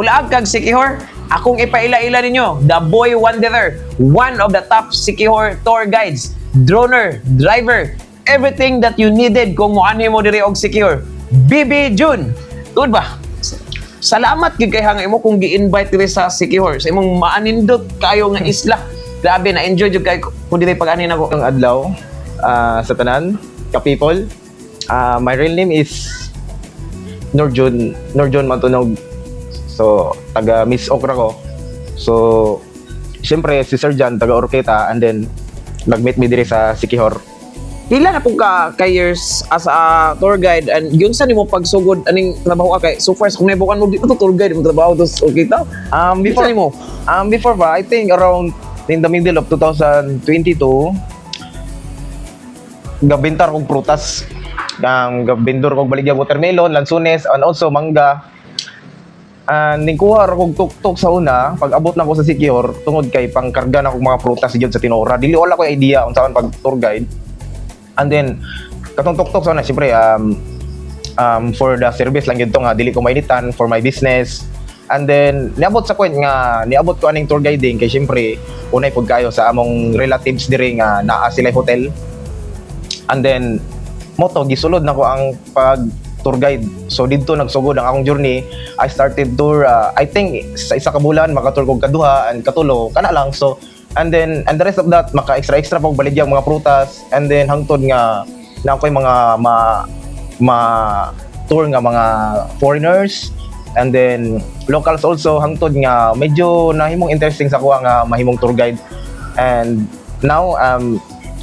Bulaag kag Siquijor, akong ipaila-ila ninyo, the boy wanderer, one of the top Siquijor tour guides, droner, driver, everything that you needed kung muanhi mo diri og Siquijor. Bibi Jun. Tuod ba? Salamat gid kay hang imo kung gi-invite diri sa Siquijor. Sa imong maanindot kayo nga isla. Grabe na enjoy jud kay kung diri pag-ani nako. Ang adlaw sa tanan, Kapipol. My real name is Norjun Matunog. So, taga Miss Okra ko. So, siyempre si Sir Jan, taga Orketa, and then nag-meet me diri sa Siquijor. Pila na po ka years as a tour guide and yun sa nimo pagsugod aning trabaho kay so far kung naibukan mo dito tour guide mo trabaho dos okay ta? Before mo before ba, I think around in the middle of 2022 gabintar kog prutas. Gabindor kog baligya watermelon, lansunes, and also mangga. Ningkuha kog tuk-tuk sa una, pag abot na ko sa Siquijor, tungod kay pangkarga na kog mga prutas diyon sa Tinora. Dili wala ko idea kung saan pag tour guide. And then katong tuk-tuk sa una, siyempre for the service lang yun to nga, dili ko mainitan for my business. And then niabot sa point nga niabot ko aning tour guiding kay siyempre unay pud kayo sa among relatives diri nga naa sila hotel. And then moto gisulod na ko ang pag tour guide. So didto nagsugod ang akong journey. I started tour I think sa isa ka bulan maka-tour kog kaduha and katulo kana lang. So and then and the rest of that maka extra pag baligyang mga prutas, and then hangtod nga na ako'y mga tour nga mga foreigners, and then locals also, hangtod nga medyo nahimong interesting sa kuha nga mahimong tour guide. And now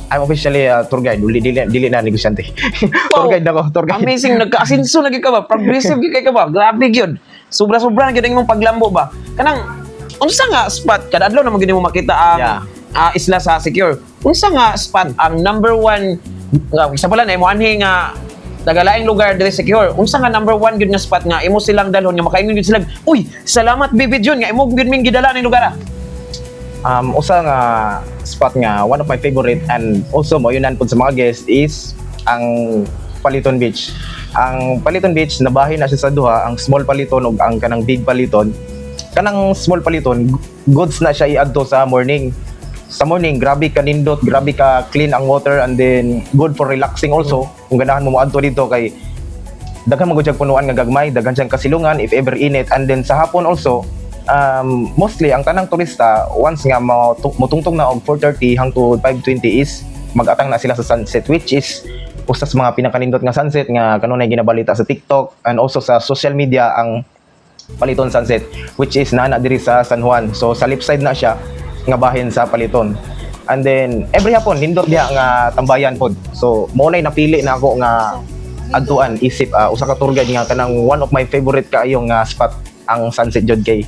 I'm officially a tour guide. Dili na negosyante. Tour guide ako, tour guide. Amazing, nagka-asinso lagi ka ba? Progressive gid kay ka ba? Grabe gyud. Sobra-sobra na gyud ang imong paglambo ba? Kanang unsa nga spot kada adlaw na mo gid mo makita ang isla sa Siquijor. Unsa nga spot ang number one isa pala na imo anhi nga tagalaing lugar diri sa Siquijor. Unsa nga number one gyud nga spot nga imo silang dalhon nga makaingon gyud sila. Uy, salamat Bibi Jun nga imo gyud ming gidala ning lugar. Usa nga spot nga one of my favorite and also mo yunan pud sa mga guests is ang Paliton Beach. Ang Paliton Beach nabahin na siya sa duha, ang small Paliton ug ang kanang big Paliton. Kanang small Paliton goods na siya iadto sa morning. Sa morning grabe ka nindot, grabe ka clean ang water, and then good for relaxing also. Kung ganahan mo moadto dito kay daghan mo gyud punuan nga gagmay, daghan siyang kasilungan if ever init. And then sa hapon also mostly ang tanang turista once nga motungtong na og 4:30 hangtod 5:20 is mag-atang na sila sa sunset, which is usa sa mga pinakanindot nga sunset nga kanunay ginabalita sa TikTok and also sa social media ang Paliton sunset, which is nana diri sa San Juan. So sa left side na siya nga bahin sa Paliton. And then every hapon nindot diha nga tambayan pod. So mo nay napili na ako nga adtuan isip usa ka tour guide nga kanang one of my favorite kaayo nga spot ang sunset jud kay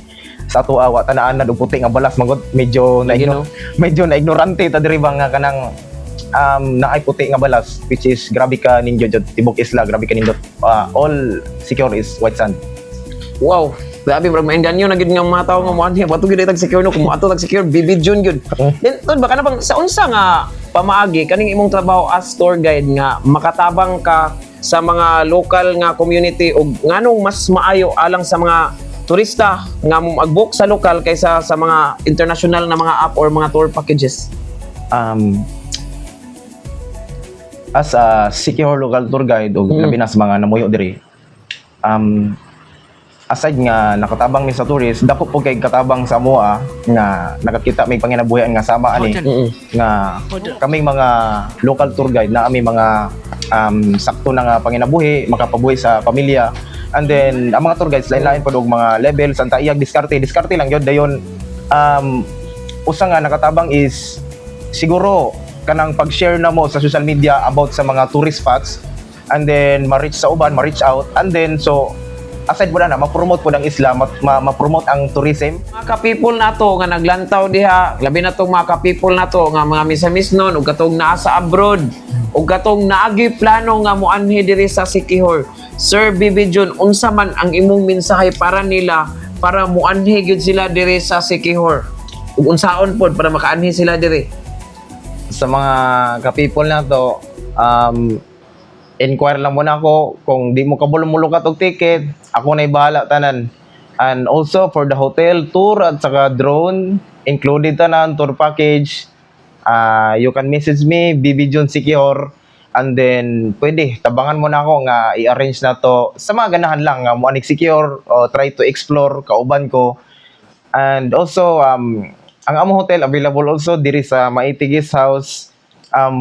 sa ato awa tanaan na puti nga balas magod medyo na medyo na ignorante ta diri ba nga kanang naay puti nga balas, which is grabe ka ninyo jud tibok isla, grabe ka nindot. All Siquijor is white sand. Wow, grabe bro, maindan nyo na gid nga mga tao nga mo anhi bato gid tag Siquijor no, kung ato tag Siquijor Bibi Jun gyud. Then tod ba kana bang sa unsa nga pamaagi kaning imong trabaho as tour guide nga makatabang ka sa mga local nga community ug nganong mas maayo alang sa mga turista nga mag-book sa lokal kaysa sa mga international na mga app or mga tour packages? As a Siquijor local tour guide o labi na sa mga namuyo diri, aside nga nakatabang mi sa tourist, dako po kay katabang sa amoa nga nakakita may panginabuhian nga sama ani nga kaming mga local tour guide na ami mga sakto na nga panginabuhi, makapabuhi sa pamilya. And then ang mga tour guides lain-lain po og mga level santa iyag diskarte lang yun dayon. Usa nga nakatabang is siguro kanang pag-share na mo sa social media about sa mga tourist spots, and then ma-reach sa uban, ma-reach out, and then so aside po na ma-promote po ng isla, ma-promote ang tourism. Mga ka-people na to nga naglantaw diha, labi na tong mga ka-people na to nga mga misamis nun ug katong naa sa abroad ug katong naagi plano nga moanhi diri sa Siquijor. Sir Bibi Jun, unsa man ang imong mensahe para nila para moanhi gyud sila diri sa Siquijor? Ug unsaon pod para makaanhi sila diri? Sa mga ka-people na to, inquire lang muna ako kung di mo kabulong-mulong og ticket, ako na ibahala tanan. And also for the hotel tour at saka drone, included tanan tour package. You can message me, Bibi Jun Siquijor, and then pwede tabangan mo na ako nga i-arrange na to sa mga ganahan lang nga mo anik secure o try to explore kauban ko. And also ang among hotel available also diri sa Maiti Guest House,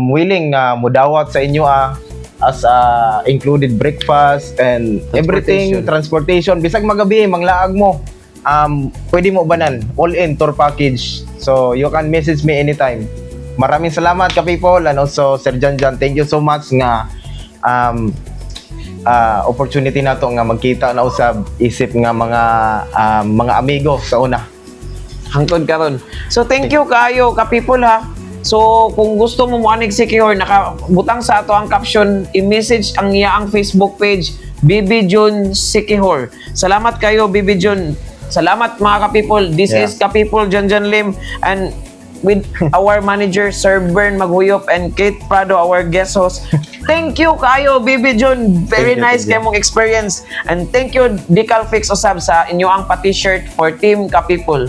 willing nga mudawat sa inyo as included breakfast and everything, transportation bisag magabi manglaag mo, pwede mo banan all in tour package. So you can message me anytime. Maraming salamat Kapipol, and also Sir Janjan, thank you so much nga opportunity na to nga magkita na usab isip nga mga amigo sa una. Hangtod karon. So thank you kayo Kapipol ha. So kung gusto mo muanig Siquijor, nakabutang sa ato ang caption, i-message ang iyaang Facebook page, Bibi Jun Siquijor. Salamat kayo Bibi Jun. Salamat mga Kapipol. This is Kapipol Janjan Lim, and with our manager Sir Bern Maghuyop and Kate Prado, our guest host. Thank you kayo Bibi Jun. Very nice kay mong experience. And thank you Decal Fix Usab sa inyo ang pa-t-shirt for Team Kapipol.